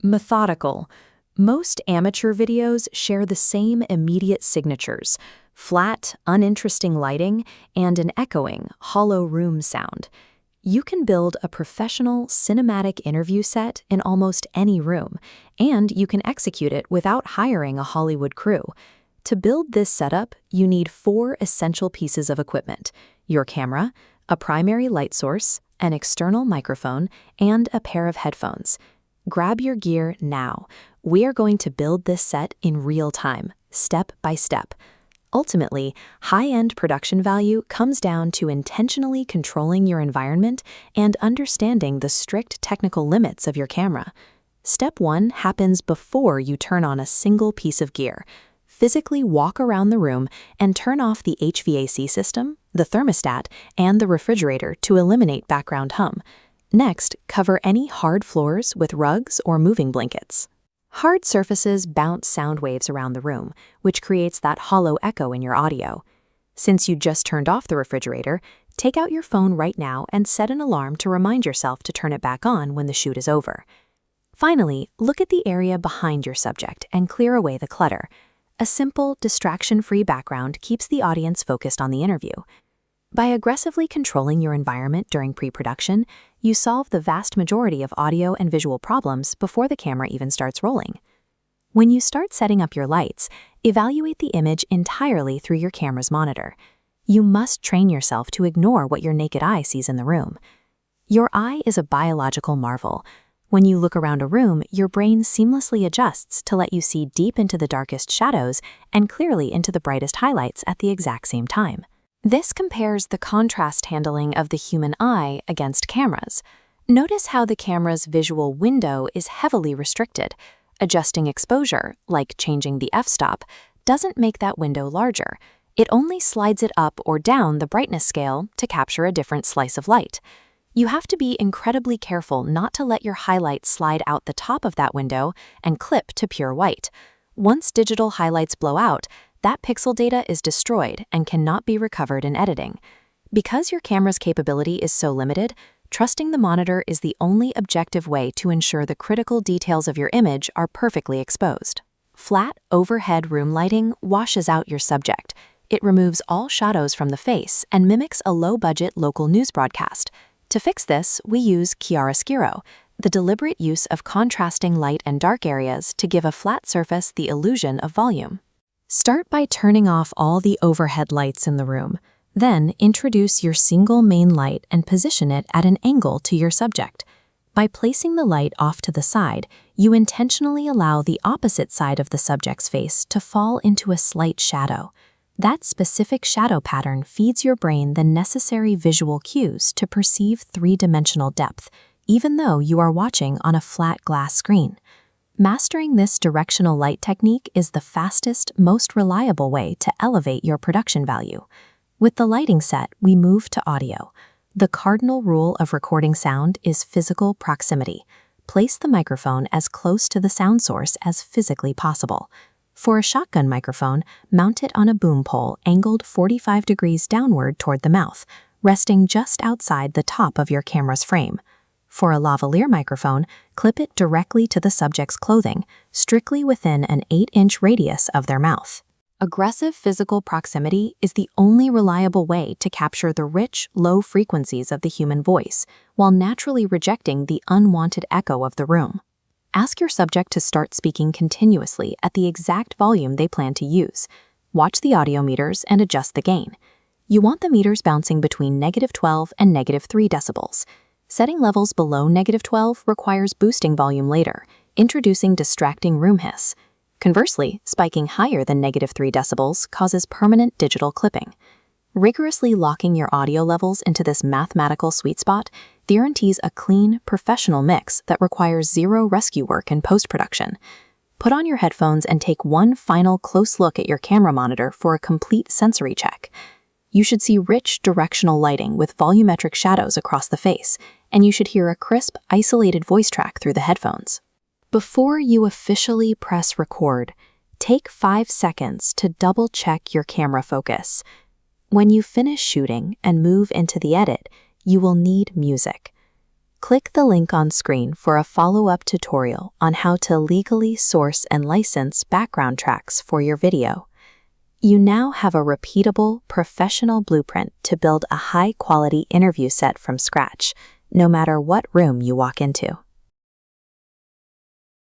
Methodical. Most amateur videos share the same immediate signatures: flat, uninteresting lighting and an echoing, hollow room sound. You can build a professional, cinematic interview set in almost any room, and you can execute it without hiring a Hollywood crew. To build this setup, you need 4 essential pieces of equipment: your camera, a primary light source, an external microphone, and a pair of headphones. Grab your gear now. We are going to build this set in real time, step by step. Ultimately, high-end production value comes down to intentionally controlling your environment and understanding the strict technical limits of your camera. Step 1 happens before you turn on a single piece of gear. Physically walk around the room and turn off the HVAC system, the thermostat, and the refrigerator to eliminate background hum. Next, cover any hard floors with rugs or moving blankets. Hard surfaces bounce sound waves around the room, which creates that hollow echo in your audio. Since you just turned off the refrigerator, take out your phone right now and set an alarm to remind yourself to turn it back on when the shoot is over. Finally, look at the area behind your subject and clear away the clutter. A simple, distraction-free background keeps the audience focused on the interview. By aggressively controlling your environment during pre-production, you solve the vast majority of audio and visual problems before the camera even starts rolling. When you start setting up your lights, evaluate the image entirely through your camera's monitor. You must train yourself to ignore what your naked eye sees in the room. Your eye is a biological marvel. When you look around a room, your brain seamlessly adjusts to let you see deep into the darkest shadows and clearly into the brightest highlights at the exact same time. This compares the contrast handling of the human eye against cameras. Notice how the camera's visual window is heavily restricted. Adjusting exposure, like changing the f-stop, doesn't make that window larger. It only slides it up or down the brightness scale to capture a different slice of light. You have to be incredibly careful not to let your highlights slide out the top of that window and clip to pure white. Once digital highlights blow out, that pixel data is destroyed and cannot be recovered in editing. Because your camera's capability is so limited, trusting the monitor is the only objective way to ensure the critical details of your image are perfectly exposed. Flat, overhead room lighting washes out your subject. It removes all shadows from the face and mimics a low-budget local news broadcast. To fix this, we use chiaroscuro, the deliberate use of contrasting light and dark areas to give a flat surface the illusion of volume. Start by turning off all the overhead lights in the room. Then introduce your single main light and position it at an angle to your subject. By placing the light off to the side, you intentionally allow the opposite side of the subject's face to fall into a slight shadow. That specific shadow pattern feeds your brain the necessary visual cues to perceive three-dimensional depth, even though you are watching on a flat glass screen. Mastering this directional light technique is the fastest, most reliable way to elevate your production value. With the lighting set, we move to audio. The cardinal rule of recording sound is physical proximity. Place the microphone as close to the sound source as physically possible. For a shotgun microphone, mount it on a boom pole angled 45 degrees downward toward the mouth, resting just outside the top of your camera's frame. For a lavalier microphone, clip it directly to the subject's clothing, strictly within an 8-inch radius of their mouth. Aggressive physical proximity is the only reliable way to capture the rich, low frequencies of the human voice, while naturally rejecting the unwanted echo of the room. Ask your subject to start speaking continuously at the exact volume they plan to use. Watch the audio meters and adjust the gain. You want the meters bouncing between -12 and -3 decibels. Setting levels below -12 requires boosting volume later, introducing distracting room hiss. Conversely, spiking higher than -3 decibels causes permanent digital clipping. Rigorously locking your audio levels into this mathematical sweet spot guarantees a clean, professional mix that requires zero rescue work in post-production. Put on your headphones and take one final close look at your camera monitor for a complete sensory check. You should see rich, directional lighting with volumetric shadows across the face, and you should hear a crisp, isolated voice track through the headphones. Before you officially press record, take 5 seconds to double-check your camera focus. When you finish shooting and move into the edit, you will need music. Click the link on screen for a follow-up tutorial on how to legally source and license background tracks for your video. You now have a repeatable, professional blueprint to build a high-quality interview set from scratch, no matter what room you walk into.